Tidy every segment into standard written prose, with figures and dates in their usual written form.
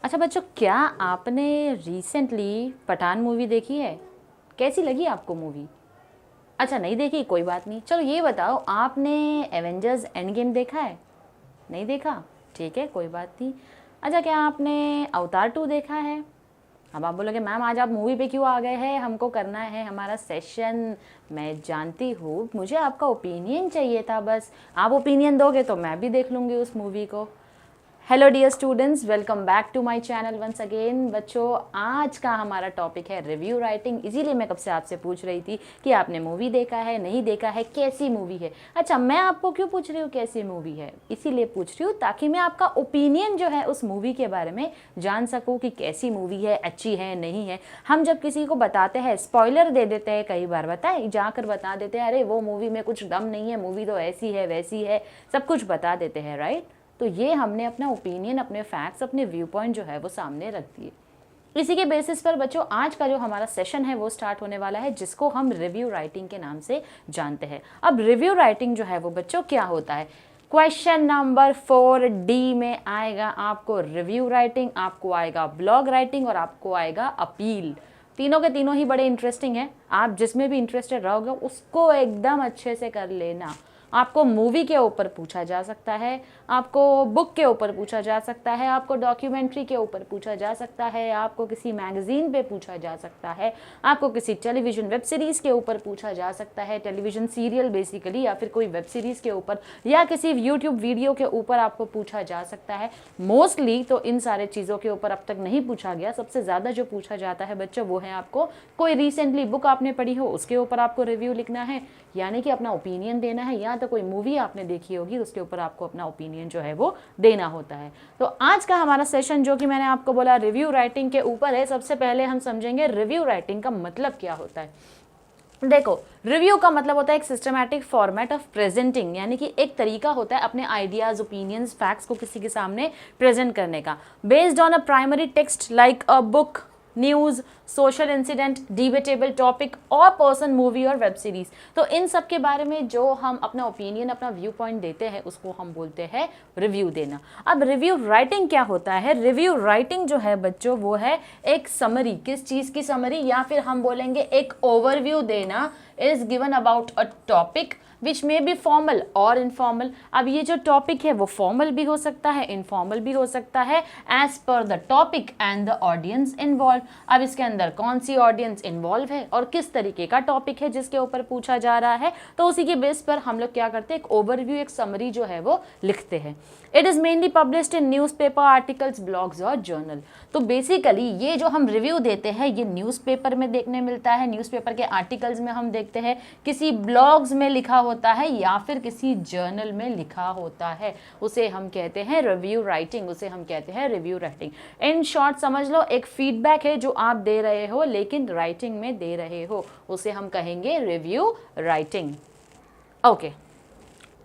अच्छा बच्चों, क्या आपने रिसेंटली पठान मूवी देखी है? कैसी लगी आपको मूवी? अच्छा नहीं देखी, कोई बात नहीं। चलो ये बताओ, आपने एवेंजर्स एंड गेम देखा है? नहीं देखा? ठीक है, कोई बात नहीं। अच्छा, क्या आपने अवतार 2 देखा है? अब आप बोलोगे मैम आज आप मूवी पे क्यों आ गए हैं, हमको करना है हमारा सेशन। मैं जानती हूँ, मुझे आपका ओपिनियन चाहिए था बस। आप ओपिनियन दोगे तो मैं भी देख लूँगी उस मूवी को। Hello dear students, welcome back to my channel once again. बच्चों, आज का हमारा टॉपिक है रिव्यू राइटिंग। इसीलिए मैं कब से आपसे पूछ रही थी कि आपने मूवी देखा है, नहीं देखा है, कैसी मूवी है। अच्छा, मैं आपको क्यों पूछ रही हूँ कैसी मूवी है? इसीलिए पूछ रही हूँ ताकि मैं आपका ओपिनियन जो है उस मूवी के बारे में जान सकूँ कि कैसी मूवी है, अच्छी है, नहीं है। हम जब किसी को बताते हैं, स्पॉइलर दे देते हैं, कई बार बताए जाकर बता देते हैं, अरे वो मूवी में कुछ दम नहीं है, मूवी तो ऐसी है वैसी है, सब कुछ बता देते हैं, राइट? तो ये हमने अपना ओपिनियन, अपने फैक्ट्स, अपने व्यू पॉइंट जो है वो सामने रख दिए। इसी के बेसिस पर बच्चों आज का जो हमारा सेशन है वो स्टार्ट होने वाला है, जिसको हम रिव्यू राइटिंग के नाम से जानते हैं। अब रिव्यू राइटिंग जो है वो बच्चों क्या होता है? क्वेश्चन नंबर 4D में आएगा आपको रिव्यू राइटिंग, आपको आएगा ब्लॉग राइटिंग और आपको आएगा अपील। तीनों के तीनों ही बड़े इंटरेस्टिंग है। आप जिसमें भी इंटरेस्टेड रहोगे उसको एकदम अच्छे से कर लेना। आपको मूवी के ऊपर पूछा जा सकता है, आपको बुक के ऊपर पूछा जा सकता है, आपको डॉक्यूमेंट्री के ऊपर पूछा जा सकता है, आपको किसी मैगजीन पे पूछा जा सकता है, आपको किसी टेलीविजन वेब सीरीज़ के ऊपर पूछा जा सकता है, टेलीविजन सीरियल बेसिकली, या फिर कोई वेब सीरीज़ के ऊपर, या किसी यूट्यूब वीडियो के ऊपर आपको पूछा जा सकता है। मोस्टली तो इन सारे चीज़ों के ऊपर अब तक नहीं पूछा गया। सबसे ज़्यादा जो पूछा जाता है बच्चों वो है आपको कोई रिसेंटली बुक आपने पढ़ी हो उसके ऊपर आपको रिव्यू लिखना है, यानी कि अपना ओपिनियन देना है, या तो कोई मूवी आपने देखी होगी उसके ऊपर आपको अपना ओपिनियन जो है वो देना होता है। तो आज का हमारा सेशन जो कि मैंने आपको बोला रिव्यू राइटिंग के ऊपर है। सबसे पहले हम समझेंगे रिव्यू राइटिंग का मतलब क्या होता है। देखो, रिव्यू का मतलब होता है एक सिस्टमैटिक फॉर्मेट ऑफ प्रेजेंटिंग, यानी कि एक तरीका होता है अपने आइडियाज, ओपिनियंस, फैक्ट्स को किसी के सामने प्रेजेंट करने का, based on a primary text like a book, news, social incident, debatable topic और पर्सन, मूवी और वेब सीरीज। तो इन सब के बारे में जो हम अपना ओपिनियन, अपना व्यू पॉइंट देते हैं उसको हम बोलते हैं रिव्यू देना। अब रिव्यू राइटिंग क्या होता है? रिव्यू राइटिंग जो है बच्चों वो है एक समरी। किस चीज़ की समरी? या फिर हम बोलेंगे एक ओवरव्यू देना। Is given about a topic which may be formal और इनफॉर्मल। अब ये जो टॉपिक है वो फॉर्मल भी हो सकता है, इनफॉर्मल भी हो सकता है, as per the topic and the audience involve. अब इसके अंदर कौन सी ऑडियंस इन्वॉल्व है और किस तरीके का टॉपिक है जिसके ऊपर पूछा जा रहा है, तो उसी के बेस पर हम लोग क्या करते हैं, एक ओवरव्यू, एक समरी जो है वो लिखते हैं। It is mainly published in newspaper, articles, blogs और जर्नल। तो बेसिकली ये जो हम रिव्यू देते हैं ये न्यूज़पेपर में देखने मिलता है, न्यूज़पेपर के आर्टिकल्स में हम देखते हैं, किसी ब्लॉग्स में लिखा होता है या फिर किसी जर्नल में लिखा होता है। उसे हम कहते हैं रिव्यू राइटिंग, उसे हम कहते हैं रिव्यू राइटिंग। इन शॉर्ट समझ लो, एक फीडबैक है जो आप दे रहे हो लेकिन राइटिंग में दे रहे हो, उसे हम कहेंगे रिव्यू राइटिंग। ओके,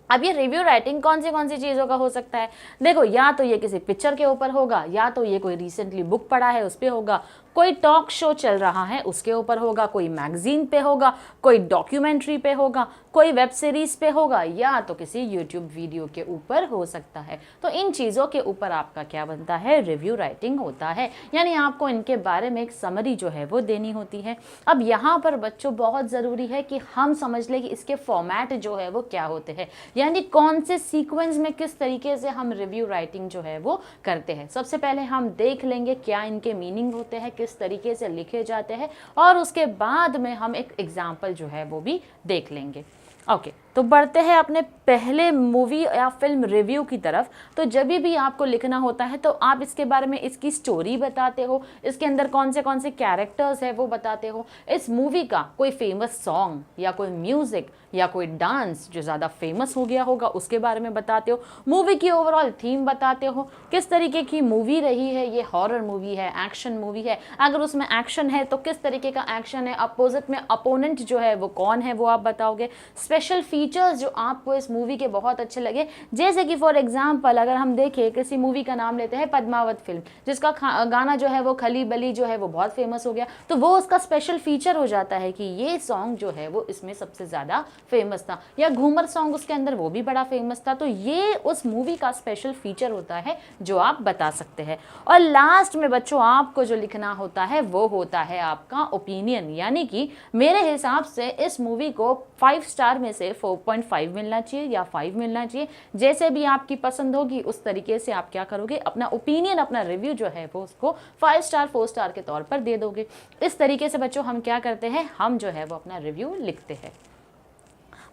अब ये रिव्यू राइटिंग कौन सी चीज़ों का हो सकता है? देखो, या तो ये किसी पिक्चर के ऊपर होगा, या तो ये कोई रिसेंटली बुक पढ़ा है उस पर होगा, कोई टॉक शो चल रहा है उसके ऊपर होगा, कोई मैगजीन पे होगा, कोई डॉक्यूमेंट्री पे होगा, कोई वेब सीरीज पे होगा, या तो किसी यूट्यूब वीडियो के ऊपर हो सकता है। तो इन चीज़ों के ऊपर आपका क्या बनता है? रिव्यू राइटिंग होता है, यानी आपको इनके बारे में एक समरी जो है वो देनी होती है। अब यहाँ पर बच्चों बहुत ज़रूरी है कि हम समझ लें कि इसके फॉर्मेट जो है वो क्या होते हैं, यानी कौन से सीक्वेंस में किस तरीके से हम रिव्यू राइटिंग जो है वो करते हैं। सबसे पहले हम देख लेंगे क्या इनके मीनिंग होते हैं, किस तरीके से लिखे जाते हैं, और उसके बाद में हम एक एग्जाम्पल जो है वो भी देख लेंगे। ओके, तो बढ़ते हैं अपने पहले मूवी या फिल्म रिव्यू की तरफ। तो जब भी आपको लिखना होता है तो आप इसके बारे में इसकी स्टोरी बताते हो, इसके अंदर कौन से कैरेक्टर्स है वो बताते हो, इस मूवी का कोई फेमस सॉन्ग या कोई म्यूजिक या कोई डांस जो ज़्यादा फेमस हो गया होगा उसके बारे में बताते हो, मूवी की ओवरऑल थीम बताते हो, किस तरीके की मूवी रही है, ये हॉरर मूवी है, एक्शन मूवी है, अगर उसमें एक्शन है तो किस तरीके का एक्शन है, अपोजिट में अपोनेंट जो है वो कौन है वो आप बताओगे, स्पेशल फीचर्स जो आपको इस मूवी के बहुत अच्छे लगे। जैसे कि फॉर एग्जांपल अगर हम देखें किसी मूवी का नाम लेते हैं पद्मावत फिल्म, जिसका गाना जो है वो खली बली जो है वो बहुत फेमस हो गया, तो वो उसका स्पेशल फीचर हो जाता है कि ये सॉन्ग जो है वो इसमें सबसे ज़्यादा फेमस था, या घूमर सॉन्ग उसके अंदर वो भी बड़ा फेमस था। तो ये उस मूवी का स्पेशल फीचर होता है जो आप बता सकते हैं। और लास्ट में बच्चों आपको जो लिखना होता है वो होता है आपका ओपिनियन, यानी कि मेरे हिसाब से इस मूवी को 5 स्टार में से 4.5 मिलना चाहिए या 5 मिलना चाहिए। जैसे भी आपकी पसंद होगी उस तरीके से आप क्या करोगे, अपना ओपिनियन, अपना रिव्यू जो है वो उसको 5 स्टार 4 स्टार के तौर पर दे दोगे। इस तरीके से बच्चों हम क्या करते हैं, हम जो है वो अपना रिव्यू लिखते हैं।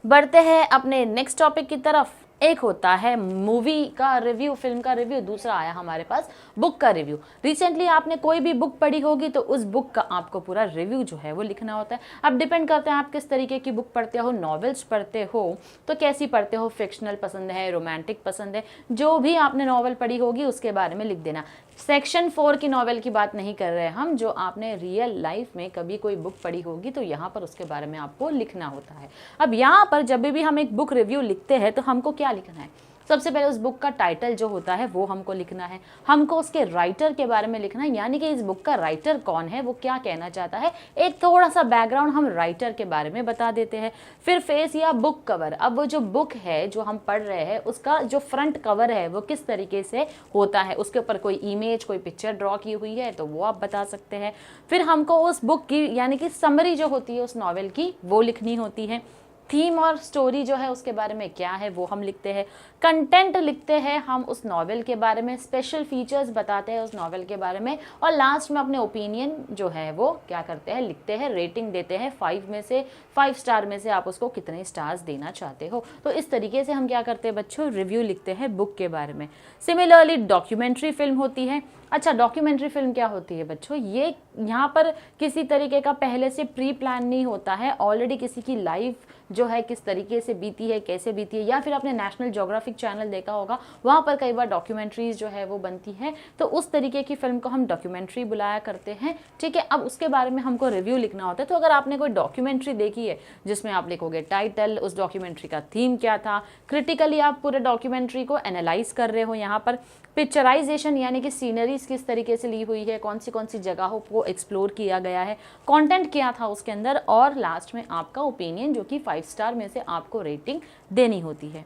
बढ़ते हैं अपने नेक्स्ट टॉपिक की तरफ। एक होता है मूवी का रिव्यू, फिल्म का रिव्यू, दूसरा आया हमारे पास बुक का रिव्यू। रिसेंटली आपने कोई भी बुक पढ़ी होगी तो उस बुक का आपको पूरा रिव्यू जो है वो लिखना होता है। अब डिपेंड करता है आप किस तरीके की बुक पढ़ते हो, नॉवेल्स पढ़ते हो तो कैसी पढ़ते हो, फिक्शनल पसंद है, रोमांटिक पसंद है, जो भी आपने नॉवेल पढ़ी होगी उसके बारे में लिख देना। सेक्शन 4 की नॉवेल की बात नहीं कर रहे हम, जो आपने रियल लाइफ में कभी कोई बुक पढ़ी होगी तो यहाँ पर उसके बारे में आपको लिखना होता है। अब यहाँ पर जब भी हम एक बुक रिव्यू लिखते हैं तो हमको क्या लिखना है, सबसे पहले उस बुक का टाइटल जो होता है वो हमको लिखना है, हमको उसके राइटर के बारे में लिखना है, यानी कि इस बुक का राइटर कौन है, वो क्या कहना चाहता है, एक थोड़ा सा बैकग्राउंड हम राइटर के बारे में बता देते हैं। फिर फेस या बुक कवर, अब वो जो बुक है जो हम पढ़ रहे हैं उसका जो फ्रंट कवर है वो किस तरीके से होता है, उसके ऊपर कोई इमेज, कोई पिक्चर ड्रॉ की हुई है तो वो आप बता सकते हैं। फिर हमको उस बुक की यानी कि समरी जो होती है उस नॉवेल की वो लिखनी होती है। थीम और स्टोरी जो है उसके बारे में क्या है वो हम लिखते हैं। कंटेंट लिखते हैं हम उस नॉवेल के बारे में, स्पेशल फीचर्स बताते हैं उस नॉवेल के बारे में, और लास्ट में अपने ओपिनियन जो है वो क्या करते हैं, लिखते हैं, रेटिंग देते हैं 5 में से, 5 स्टार में से आप उसको कितने स्टार्स देना चाहते हो। तो इस तरीके से हम क्या करते हैं बच्चों, रिव्यू लिखते हैं बुक के बारे में। सिमिलरली डॉक्यूमेंट्री फिल्म होती है। अच्छा, डॉक्यूमेंट्री फिल्म क्या होती है बच्चों, ये यहाँ पर किसी तरीके का पहले से प्री प्लान नहीं होता है, ऑलरेडी किसी की लाइफ जो है किस तरीके से बीती है, कैसे बीती है, या फिर आपने नेशनल ज्योग्राफिक चैनल देखा होगा, वहाँ पर कई बार डॉक्यूमेंट्रीज जो है वो बनती है, तो उस तरीके की फिल्म को हम डॉक्यूमेंट्री बुलाया करते हैं। ठीक है, अब उसके बारे में हमको रिव्यू लिखना होता है। तो अगर आपने कोई डॉक्यूमेंट्री देखी है जिसमें आप लिखोगे टाइटल, उस डॉक्यूमेंट्री का थीम क्या था, क्रिटिकली आप पूरे डॉक्यूमेंट्री को एनालाइज कर रहे हो, यहाँ पर पिक्चराइजेशन यानी कि सीनरीज किस तरीके से ली हुई है, कौन सी जगहों को एक्सप्लोर किया गया है, कंटेंट क्या था उसके अंदर, और लास्ट में आपका ओपिनियन जो कि 5 स्टार में से आपको रेटिंग देनी होती है।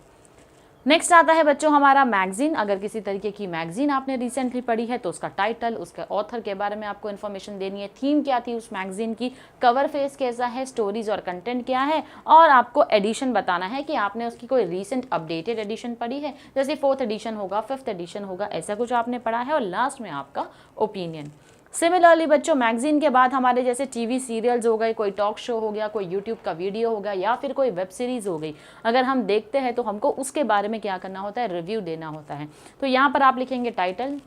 नेक्स्ट आता है बच्चों हमारा मैगजीन। अगर किसी तरीके की मैगजीन आपने रिसेंटली पढ़ी है तो उसका टाइटल, उसके ऑथर के बारे में आपको इन्फॉर्मेशन देनी है, थीम क्या थी उस मैगजीन की, कवर फेस कैसा है, स्टोरीज और कंटेंट क्या है, और आपको एडिशन बताना है कि आपने उसकी कोई रीसेंट अपडेटेड एडिशन पढ़ी है, जैसे 4th एडिशन होगा, 5th एडिशन होगा, ऐसा कुछ आपने पढ़ा है, और लास्ट में आपका ओपिनियन। सिमिलरली बच्चों मैगजीन के बाद हमारे जैसे टीवी सीरियल्स हो गए, कोई टॉक शो हो गया, कोई यूट्यूब का वीडियो हो गया, या फिर कोई वेब सीरीज हो गई, अगर हम देखते हैं तो हमको उसके बारे में क्या करना होता है, रिव्यू देना होता है। तो यहाँ पर आप लिखेंगे टाइटल,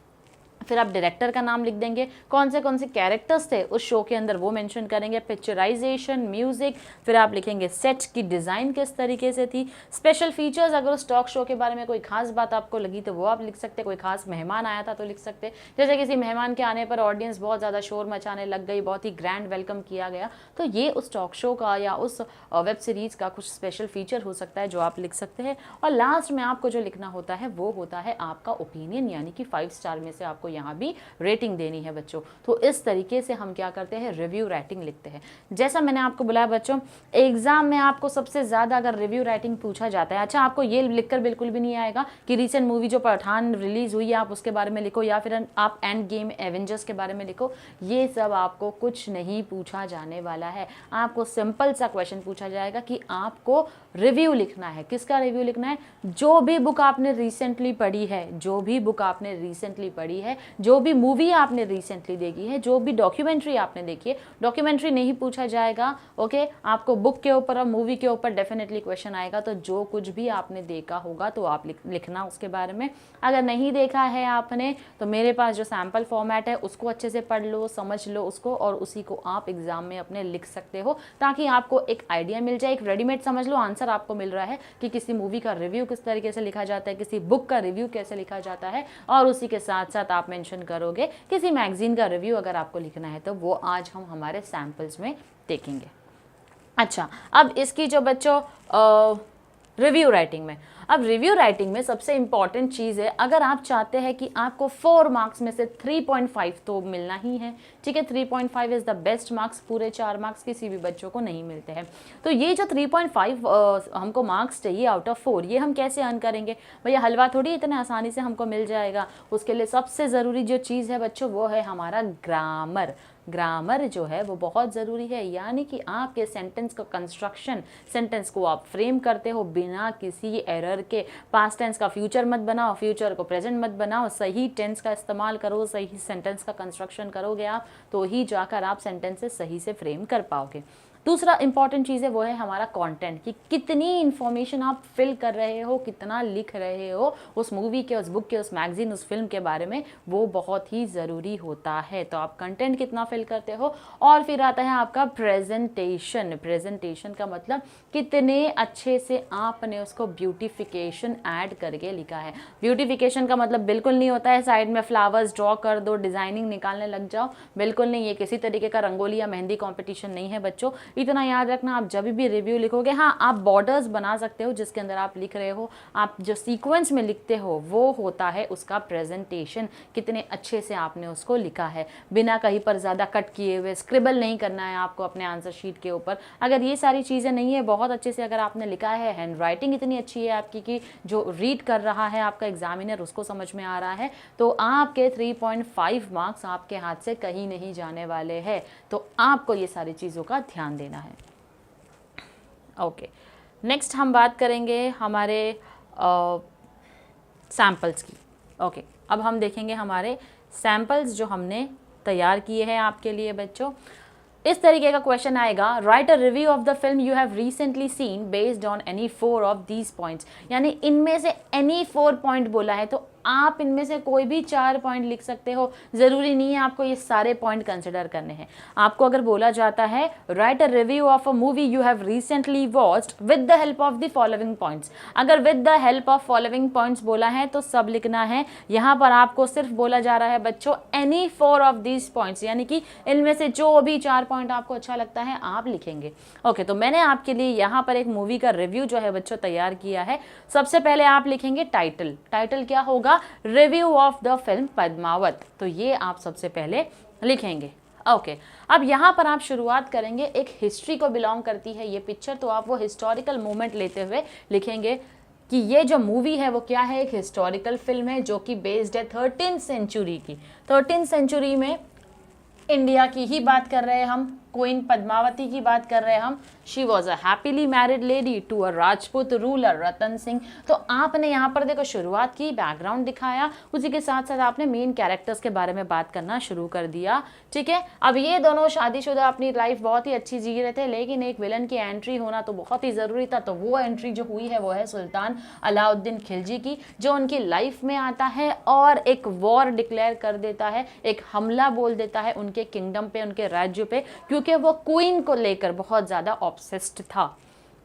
फिर आप डायरेक्टर का नाम लिख देंगे, कौन से कैरेक्टर्स थे उस शो के अंदर वो मेंशन करेंगे, पिक्चराइजेशन, म्यूजिक, फिर आप लिखेंगे सेट की डिज़ाइन किस तरीके से थी, स्पेशल फीचर्स, अगर उस टॉक शो के बारे में कोई खास बात आपको लगी तो वो आप लिख सकते हैं, कोई खास मेहमान आया था तो लिख सकते हैं, जैसे किसी मेहमान के आने पर ऑडियंस बहुत ज़्यादा शोर मचाने लग गई, बहुत ही ग्रैंड वेलकम किया गया, तो ये उस टॉक शो का या उस वेब सीरीज़ का कुछ स्पेशल फीचर हो सकता है जो आप लिख सकते हैं। और लास्ट में आपको जो लिखना होता है वो होता है आपका ओपिनियन, यानी कि 5 स्टार में से आपको यहाँ भी रेटिंग देनी है बच्चों। तो इस तरीके से हम क्या करते हैं, रिव्यू राइटिंग लिखते हैं। जैसा मैंने आपको बुलाया बच्चों, एग्जाम में आपको सबसे ज्यादा अगर रिव्यू राइटिंग पूछा जाता है, अच्छा आपको ये लिखकर बिल्कुल भी नहीं आएगा कि रिसेंट मूवी जो पठान रिलीज हुई है आप उसके बारे में लिखो, या फिर आप एंड गेम एवेंजर्स के बारे में लिखो, ये सब आपको कुछ नहीं पूछा जाने वाला है। आपको सिंपल सा क्वेश्चन पूछा जाएगा कि आपको रिव्यू लिखना है, किसका रिव्यू लिखना है, जो भी बुक आपने रिसेंटली पढ़ी है, जो भी बुक आपने रिसेंटली पढ़ी है, जो भी मूवी आपने रिसेंटली देखी है, जो भी डॉक्यूमेंट्री आपने देखी है, डॉक्यूमेंट्री नहीं पूछा जाएगा, ओके। आपको बुक के ऊपर और मूवी के ऊपर डेफिनेटली क्वेश्चन आएगा, तो जो कुछ भी आपने देखा होगा तो आप लिखना उसके बारे में। अगर नहीं देखा है आपने तो मेरे पास जो सैम्पल फॉर्मेट है उसको अच्छे से पढ़ लो, समझ लो उसको, और उसी को आप एग्जाम में अपने लिख सकते हो, ताकि आपको एक आइडिया मिल जाए, एक रेडीमेड समझ लो आंसर आपको मिल रहा है कि किसी मूवी का रिव्यू किस तरीके से लिखा जाता है, किसी बुक का रिव्यू कैसे लिखा जाता है, और उसी के साथ साथ आप मेंशन करोगे किसी मैगजीन का रिव्यू अगर आपको लिखना है तो वो आज हम हमारे सैंपल्स में देखेंगे। अच्छा, अब इसकी जो बच्चों रिव्यू राइटिंग में। अब रिव्यू राइटिंग में सबसे इंपॉर्टेंट चीज़ है, अगर आप चाहते हैं कि आपको 4 मार्क्स में से 3.5 तो मिलना ही है, ठीक है, 3.5 इज़ द बेस्ट मार्क्स, पूरे 4 मार्क्स किसी भी बच्चों को नहीं मिलते हैं। तो ये जो 3.5 हमको मार्क्स चाहिए आउट ऑफ 4, ये हम कैसे अर्न करेंगे भैया? हलवा थोड़ी इतने आसानी से हमको मिल जाएगा। उसके लिए सबसे ज़रूरी जो चीज़ है बच्चों, वो है हमारा ग्रामर। ग्रामर जो है वो बहुत ज़रूरी है, यानी कि आपके सेंटेंस का कंस्ट्रक्शन, सेंटेंस को आप फ्रेम करते हो बिना किसी एरर के। पास्ट टेंस का फ्यूचर मत बनाओ, फ्यूचर को प्रेजेंट मत बनाओ, सही टेंस का इस्तेमाल करो, सही सेंटेंस का कंस्ट्रक्शन करोगे आप, तो ही जाकर आप सेंटेंसेस सही से फ्रेम कर पाओगे। दूसरा इंपॉर्टेंट चीज़ है वो है हमारा कंटेंट, कि कितनी इन्फॉर्मेशन आप फिल कर रहे हो, कितना लिख रहे हो उस मूवी के, उस बुक के, उस मैगजीन, उस फिल्म के बारे में, वो बहुत ही ज़रूरी होता है। तो आप कंटेंट कितना फिल करते हो। और फिर आता है आपका प्रेजेंटेशन। प्रेजेंटेशन का मतलब कितने अच्छे से आपने उसको ब्यूटिफिकेशन ऐड करके लिखा है। ब्यूटिफिकेशन का मतलब बिल्कुल नहीं होता है साइड में फ्लावर्स ड्रॉ कर दो, डिज़ाइनिंग निकालने लग जाओ, बिल्कुल नहीं। ये किसी तरीके का रंगोली या मेहंदी कॉम्पिटिशन नहीं है बच्चों, इतना याद रखना। आप जब भी रिव्यू लिखोगे, हाँ आप बॉर्डर्स बना सकते हो जिसके अंदर आप लिख रहे हो, आप जो सीक्वेंस में लिखते हो वो होता है उसका प्रेजेंटेशन, कितने अच्छे से आपने उसको लिखा है, बिना कहीं पर ज़्यादा कट किए हुए। स्क्रिबल नहीं करना है आपको अपने आंसर शीट के ऊपर। अगर ये सारी चीज़ें नहीं है, बहुत अच्छे से अगर आपने लिखा है, हैंड राइटिंग इतनी अच्छी है आपकी कि जो रीड कर रहा है आपका एग्जामिनर उसको समझ में आ रहा है, तो आपके 3.5 मार्क्स आपके हाथ से कहीं नहीं जाने वाले हैं। तो आपको ये सारी चीज़ों का ध्यान देना है। ओके, नेक्स्ट हम बात करेंगे हमारे सैम्पल्स की। ओके, अब हम देखेंगे हमारे सैम्पल्स जो हमने तैयार किए हैं आपके लिए बच्चों। इस तरीके का क्वेश्चन आएगा, right a review of the film you have recently seen based on any 4 of these points. यानी इनमें से एनी 4 पॉइंट बोला है, तो आप इनमें से कोई भी 4 पॉइंट लिख सकते हो, ज़रूरी नहीं है आपको ये सारे पॉइंट कंसिडर करने हैं। आपको अगर बोला जाता है write a review of a movie you have recently watched with the help of the following points, अगर with the help of following points बोला है तो सब लिखना है। यहाँ पर आपको सिर्फ बोला जा रहा है बच्चों एनी 4 ऑफ दीज पॉइंट्स, यानी कि इनमें से जो भी 4 पॉइंट आपको अच्छा लगता है आप लिखेंगे। ओके, तो मैंने आपके लिए यहाँ पर एक मूवी का रिव्यू जो है बच्चों तैयार किया है। सबसे पहले आप लिखेंगे टाइटल। टाइटल क्या होगा? Review of the film Padmavat. तो ये आप सबसे पहले लिखेंगे। ओके, अब यहाँ पर आप शुरुआत करेंगे, एक हिस्ट्री को बिलोंग करती है ये पिक्चर, तो आप वो हिस्टोरिकल मोमेंट लेते हुए लिखेंगे कि ये जो मूवी है वो क्या है, एक हिस्टोरिकल फिल्म है जो कि बेस्ड है 13th सेंचुरी की। 13th सेंचुरी में इंडिया की ही बात कर रहे हैं हम, क्वीन पद्मावती की बात कर रहे हैं हम। She was a happily married lady to a Rajput ruler Ratan Singh. तो आपने यहाँ पर देखो शुरुआत की, बैकग्राउंड दिखाया, उसी के साथ साथ आपने मेन कैरेक्टर्स के बारे में बात करना शुरू कर दिया। ठीक है, अब ये दोनों शादीशुदा अपनी लाइफ बहुत ही अच्छी जी रहे थे, लेकिन एक विलन की एंट्री होना तो बहुत ही ज़रूरी था। तो वो एंट्री जो हुई है वो है सुल्तान अलाउद्दीन खिलजी की, जो उनकी लाइफ में आता है और एक वॉर डिक्लेयर कर देता है, एक हमला बोल देता है उनके किंगडम पे, उनके राज्य पे, क्योंकि वो क्वीन को लेकर बहुत ज़्यादा ऑब्सेस्ड था।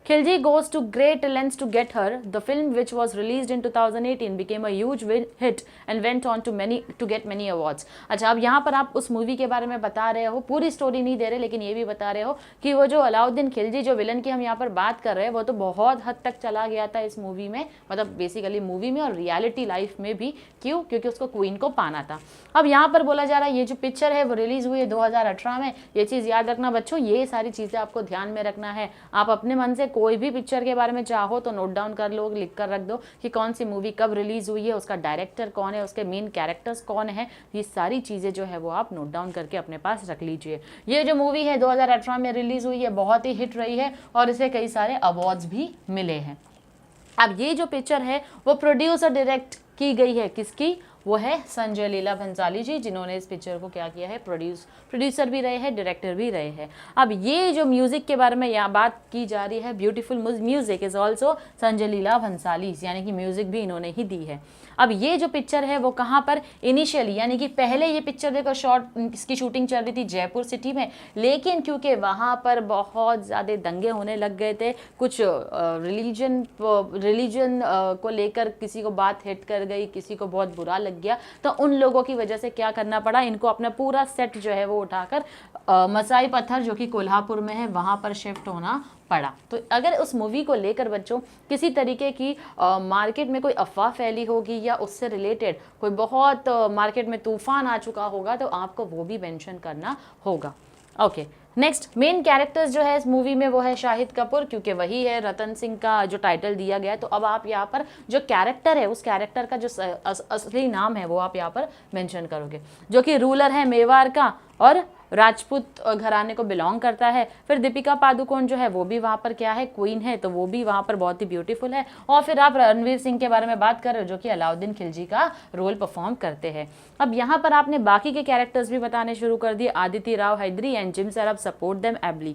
Khilji goes to great lengths to get her. The film, which was released in 2018, became a huge hit and went on to get many awards. अच्छा, अब यहाँ पर आप उस मूवी के बारे में बता रहे हो, पूरी स्टोरी नहीं दे रहे, लेकिन ये भी बता रहे हो कि वो जो अलाउद्दीन खिलजी जो विलन की हम यहाँ पर बात कर रहे हैं, वो तो बहुत हद तक चला गया था इस मूवी में, मतलब बेसिकली मूवी में और रियलिटी लाइफ में भी। क्यों? क्योंकि उसको क्वीन को पाना था। अब यहाँ पर बोला जा रहा है ये जो पिक्चर है वो रिलीज हुई है 2018 में। ये चीज़ याद रखना बच्चों, ये सारी चीज़ें आपको ध्यान में रखना है। आप अपने मन से कोई भी पिक्चर के बारे में चाहो तो नोट डाउन कर लो, लिख कर रख दो कि कौन सी मूवी कब रिलीज हुई है, उसका डायरेक्टर कौन है, उसके मेन कैरेक्टर्स कौन है। ये सारी चीज़ें जो है वो आप नोट डाउन करके अपने पास रख लीजिए। ये जो मूवी है 2018 में रिलीज हुई है, बहुत ही हिट रही है और इसे कई सारे अवार्ड्स भी मिले हैं। अब ये जो पिक्चर है वो प्रोड्यूस और डायरेक्ट की गई है, किसकी? वो है संजय लीला भंसाली जी, जिन्होंने इस पिक्चर को क्या किया है, प्रोड्यूसर भी रहे हैं, डायरेक्टर भी रहे हैं। अब ये जो म्यूजिक के बारे में यहाँ बात की जा रही है, beautiful music is also Sanjay Leela Bhansali, यानी कि म्यूजिक भी इन्होंने ही दी है। अब ये जो पिक्चर है वो कहाँ पर इनिशियली, यानी कि पहले ये पिक्चर देखो इसकी शूटिंग चल रही थी जयपुर सिटी में, लेकिन क्योंकि वहाँ पर बहुत ज़्यादा दंगे होने लग गए थे, कुछ रिलीजन को लेकर किसी को बात हिट कर गई, किसी को बहुत बुरा लग लग गया, तो उन लोगों की वजह से क्या करना पड़ा, इनको अपना पूरा सेट जो है वो उठाकर मसाई पत्थर जो कि कोल्हापुर में है वहां पर शिफ्ट होना पड़ा। तो अगर उस मूवी को लेकर बच्चों किसी तरीके की मार्केट में कोई अफवाह फैली होगी या उससे रिलेटेड कोई बहुत मार्केट में तूफान आ चुका होगा तो आपको वो भी मेंशन करना होगा। ओके, नेक्स्ट मेन कैरेक्टर्स जो है इस मूवी में वो है शाहिद कपूर, क्योंकि वही है रतन सिंह का जो टाइटल दिया गया है। तो अब आप यहाँ पर जो कैरेक्टर है उस कैरेक्टर का जो असली नाम है वो आप यहाँ पर मेंशन करोगे, जो कि रूलर है मेवाड़ का और राजपूत घराने को बिलोंग करता है। फिर दीपिका पादुकोण जो है वो भी वहाँ पर क्या है, क्वीन है, तो वो भी वहाँ पर बहुत ही ब्यूटीफुल है। और फिर आप रणवीर सिंह के बारे में बात कर रहे हो जो कि अलाउद्दीन खिलजी का रोल परफॉर्म करते हैं। अब यहाँ पर आपने बाकी के कैरेक्टर्स भी बताने शुरू कर दिए, Aditya Rao Hydari and Jim Sarbh support them ably.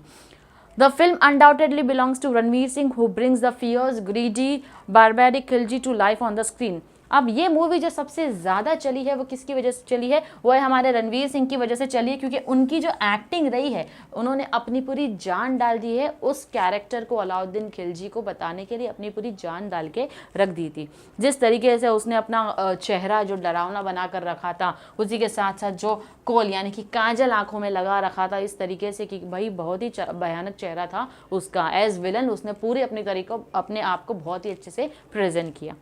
The film undoubtedly belongs to Ranveer Singh, who brings the fierce, greedy, barbaric Khilji to life on the screen. अब ये मूवी जो सबसे ज़्यादा चली है वो किसकी वजह से चली है, वो है हमारे रणवीर सिंह की वजह से चली है, क्योंकि उनकी जो एक्टिंग रही है, उन्होंने अपनी पूरी जान डाल दी है उस कैरेक्टर को, अलाउद्दीन खिलजी को बताने के लिए अपनी पूरी जान डाल के रख दी थी। जिस तरीके से उसने अपना चेहरा जो डरावना बना कर रखा था, उसी के साथ साथ जो कोल यानी कि काजल आंखों में लगा रखा था इस तरीके से कि भाई बहुत ही भयानक चेहरा था उसका। एज विलन उसने पूरे अपने आप को बहुत ही अच्छे से प्रेजेंट किया।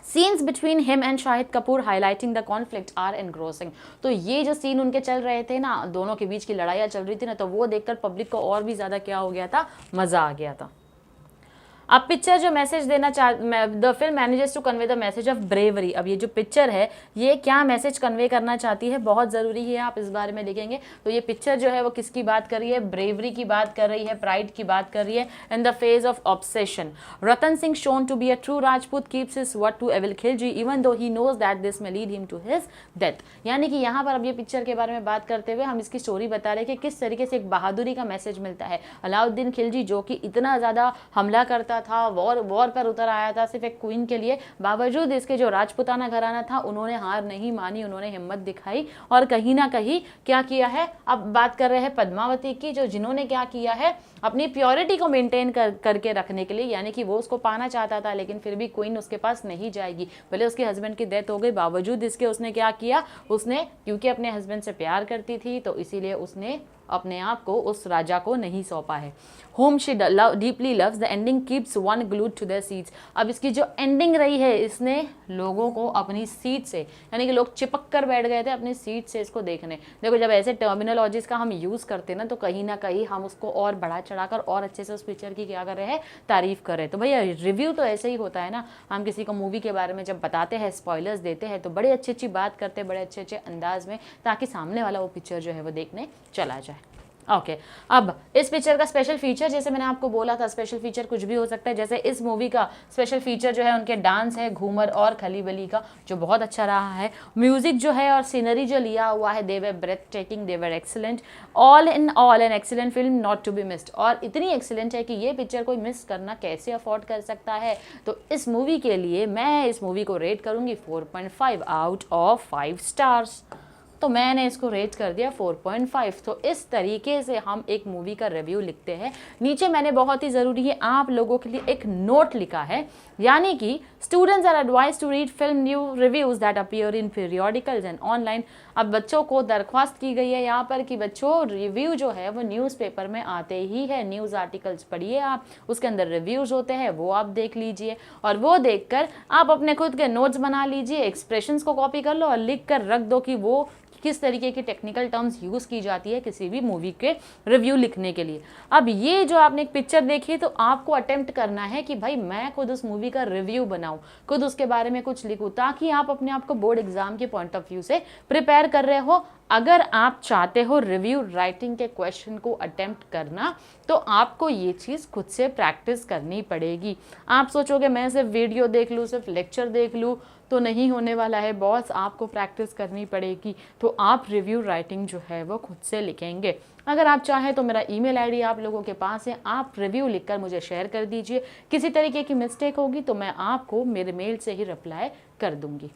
Scenes between him and Shahid Kapoor highlighting the conflict are engrossing। तो ये जो सीन उनके चल रहे थे ना, दोनों के बीच की लड़ाइयाँ चल रही थी ना, तो वो देखकर पब्लिक को और भी ज़्यादा क्या हो गया था, मज़ा आ गया था। अब पिक्चर जो मैसेज देना the film manages to convey the message of bravery. अब ये जो पिक्चर है ये क्या मैसेज कन्वे करना चाहती है, बहुत ज़रूरी है, आप इस बारे में लिखेंगे। तो ये पिक्चर जो है वो किसकी बात कर रही है, ब्रेवरी की बात कर रही है, प्राइड की बात कर रही है। In the phase of obsession Ratan Singh shown to be a true Rajput keeps his word to evil Khilji even though he knows that this may lead him to his death. यानी कि यहाँ पर अब ये पिक्चर के बारे में बात करते हुए हम इसकी स्टोरी बता रहे हैं कि किस तरीके से एक बहादुरी का मैसेज मिलता है। अलाउद्दीन खिलजी जो कि इतना ज़्यादा हमला करता था, वॉर पर उतर आया था सिर्फ एक क्वीन के लिए, बावजूद इसके जो राजपूताना घराना था उन्होंने हार नहीं मानी, उन्होंने हिम्मत दिखाई और कहीं ना कहीं क्या किया है। अब बात कर रहे हैं पद्मावती की, जो जिन्होंने क्या किया है अपनी प्योरिटी को मेंटेन करके रखने के लिए, यानी कि वो उसको पाना चाहता था लेकिन फिर भी क्वीन उसके पास नहीं जाएगी। भले उसके हस्बैंड की डेथ हो गई, बावजूद इसके उसने क्या किया, उसने क्योंकि अपने हस्बैंड से प्यार करती थी तो इसीलिए उसने अपने आप को उस राजा को नहीं सौंपा है। Whom she deeply loves the ending keeps one glued to the seats. अब इसकी जो एंडिंग रही है, इसने लोगों को अपनी सीट से, यानी कि लोग चिपक कर बैठ गए थे अपनी सीट से इसको देखने। देखो जब ऐसे टर्मिनोलॉजीज का हम यूज़ करते हैं ना, तो कहीं ना कहीं हम उसको और बढ़ा चढ़ाकर और अच्छे से उस पिक्चर की क्या कर रहे हैं, तारीफ कर रहे हैं। तो भैया रिव्यू तो ऐसे ही होता है ना, हम किसी को मूवी के बारे में जब बताते हैं, स्पॉयलर्स देते हैं, तो बड़े अच्छी बात करते हैं, बड़े अच्छे अंदाज में, ताकि सामने वाला वो पिक्चर जो है वो देखने चला जाए। ओके, अब इस पिक्चर का स्पेशल फीचर, जैसे मैंने आपको बोला था स्पेशल फीचर कुछ भी हो सकता है, जैसे इस मूवी का स्पेशल फीचर जो है उनके डांस है, घूमर और खली बली का, जो बहुत अच्छा रहा है। म्यूजिक जो है और सीनरी जो लिया हुआ है, they were breath taking, they were excellent, all in all an excellent film not to be missed. और इतनी एक्सीलेंट है कि ये पिक्चर कोई मिस करना कैसे अफोर्ड कर सकता है। तो इस मूवी के लिए मैं इस मूवी को रेट करूंगी 4.5 आउट ऑफ 5 स्टार्स। तो मैंने इसको रेट कर दिया 4.5। तो इस तरीके से हम एक मूवी का रिव्यू लिखते हैं। नीचे मैंने बहुत ही ज़रूरी है आप लोगों के लिए एक नोट लिखा है, यानी कि students are advise to read film new reviews that appear in periodicals and online. अब बच्चों को दरख्वास्त की गई है यहाँ पर कि बच्चों रिव्यू जो है वो न्यूज़पेपर में आते ही है, न्यूज़ आर्टिकल्स पढ़िए आप, उसके अंदर रिव्यूज़ होते हैं वो आप देख लीजिए, और वो देखकर आप अपने खुद के नोट्स बना लीजिए, एक्सप्रेशंस को कॉपी कर लो और लिख कर रख दो कि वो किस तरीके की टेक्निकल टर्म्स यूज़ की जाती है किसी भी मूवी के रिव्यू लिखने के लिए। अब ये जो आपने एक पिक्चर देखी, तो आपको अटेम्प्ट करना है कि भाई मैं खुद उस मूवी का रिव्यू बनाऊं, खुद उसके बारे में कुछ लिखूं, ताकि आप अपने आप को बोर्ड एग्जाम के पॉइंट ऑफ व्यू से प्रिपेयर कर रहे हो। अगर आप चाहते हो रिव्यू राइटिंग के क्वेश्चन को अटेम्प्ट करना, तो आपको ये चीज़ खुद से प्रैक्टिस करनी पड़ेगी। आप सोचोगे मैं सिर्फ वीडियो देख लूँ, सिर्फ लेक्चर देख लूँ, तो नहीं होने वाला है बॉस, आपको प्रैक्टिस करनी पड़ेगी। तो आप रिव्यू राइटिंग जो है वो खुद से लिखेंगे। अगर आप चाहें तो मेरा ईमेल आईडी आप लोगों के पास है, आप रिव्यू लिखकर मुझे शेयर कर दीजिए। किसी तरीके की मिस्टेक होगी तो मैं आपको मेरे मेल से ही रिप्लाई कर दूंगी।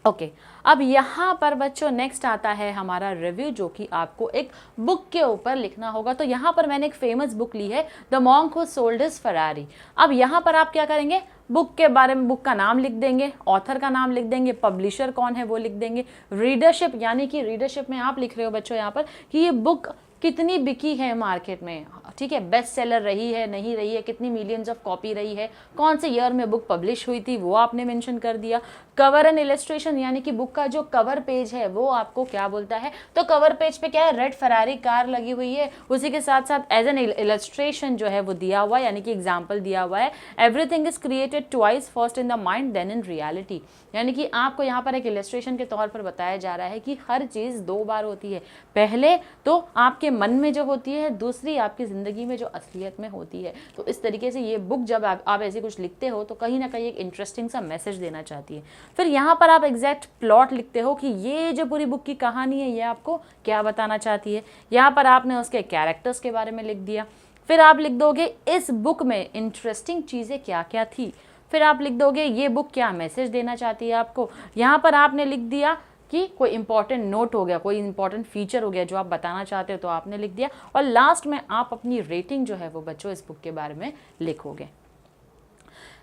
ओके अब यहाँ पर बच्चों नेक्स्ट आता है हमारा रिव्यू, जो कि आपको एक बुक के ऊपर लिखना होगा। तो यहाँ पर मैंने एक फेमस बुक ली है, the monk who sold his Ferrari. अब यहाँ पर आप क्या करेंगे, बुक के बारे में बुक का नाम लिख देंगे, ऑथर का नाम लिख देंगे, पब्लिशर कौन है वो लिख देंगे, रीडरशिप यानी कि रीडरशिप में आप लिख रहे हो बच्चों यहाँ पर कि ये बुक कितनी बिकी है मार्केट में, ठीक है, बेस्ट सेलर रही है नहीं रही है, कितनी मिलियंस ऑफ कॉपी रही है, कौन से ईयर में बुक पब्लिश हुई थी वो आपने मेंशन कर दिया। कवर एंड इलस्ट्रेशन यानी कि बुक का जो कवर पेज है वो आपको क्या बोलता है, तो कवर पेज पे क्या है, रेड फरारी कार लगी हुई है, उसी के साथ साथ एज एन इलस्ट्रेशन जो है वो दिया हुआ है, यानी कि एग्जाम्पल दिया हुआ है, everything is created twice, first in the mind then in reality. यानी कि आपको यहाँ पर एक इलस्ट्रेशन के तौर पर बताया जा रहा है कि हर चीज़ दो बार होती है, पहले तो आपके मन में जो होती है, दूसरी आपकी ज़िंदगी में जो असलियत में होती है। तो इस तरीके से ये बुक जब आप ऐसे कुछ लिखते हो तो कहीं ना कहीं एक इंटरेस्टिंग सा मैसेज देना चाहती है। फिर यहाँ पर आप एग्जैक्ट प्लॉट लिखते हो कि ये जो पूरी बुक की कहानी है ये आपको क्या बताना चाहती है। यहाँ पर आपने उसके कैरेक्टर्स के बारे में लिख दिया। फिर आप लिख दोगे इस बुक में इंटरेस्टिंग चीज़ें क्या क्या थी। फिर आप लिख दोगे ये बुक क्या मैसेज देना चाहती है आपको। यहाँ पर आपने लिख दिया कि कोई इंपॉर्टेंट नोट हो गया, कोई इंपॉर्टेंट फीचर हो गया जो आप बताना चाहते हो तो आपने लिख दिया। और लास्ट में आप अपनी रेटिंग जो है वो बच्चों इस बुक के बारे में लिखोगे।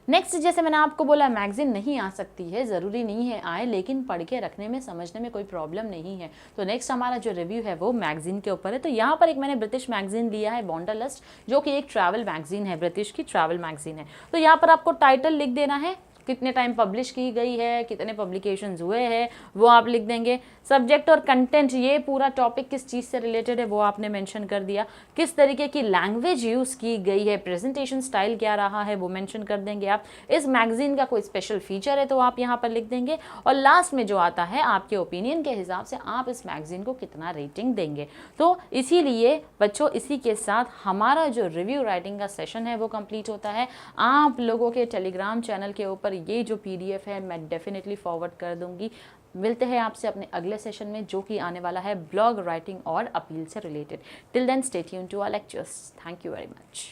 नेक्स्ट, जैसे मैंने आपको बोला मैगजीन नहीं आ सकती है, ज़रूरी नहीं है आए, लेकिन पढ़ के रखने में समझने में कोई प्रॉब्लम नहीं है। तो नेक्स्ट हमारा जो रिव्यू है वो मैगजीन के ऊपर है। तो यहाँ पर एक मैंने ब्रिटिश मैगजीन लिया है वॉन्डरलस्ट, जो कि एक ट्रैवल मैगजीन है, ब्रिटिश की ट्रैवल मैगजीन है। तो यहाँ पर आपको टाइटल लिख देना है, कितने टाइम पब्लिश की गई है, कितने पब्लिकेशंस हुए हैं वो आप लिख देंगे। सब्जेक्ट और कंटेंट, ये पूरा टॉपिक किस चीज़ से रिलेटेड है वो आपने मेंशन कर दिया। किस तरीके की लैंग्वेज यूज़ की गई है, प्रेजेंटेशन स्टाइल क्या रहा है वो मेंशन कर देंगे आप। इस मैगजीन का कोई स्पेशल फीचर है तो आप यहाँ पर लिख देंगे। और लास्ट में जो आता है आपके ओपिनियन के हिसाब से आप इस मैगजीन को कितना रेटिंग देंगे। तो इसीलिए बच्चों इसी के साथ हमारा जो रिव्यू राइटिंग का सेशन है वो कंप्लीट होता है। आप लोगों के टेलीग्राम चैनल के ऊपर ये जो PDF है मैं डेफिनेटली फॉरवर्ड कर दूंगी। मिलते हैं आपसे अपने अगले सेशन में, जो कि आने वाला है ब्लॉग राइटिंग और अपील से रिलेटेड। Till then stay tuned to our lectures. Thank you very much.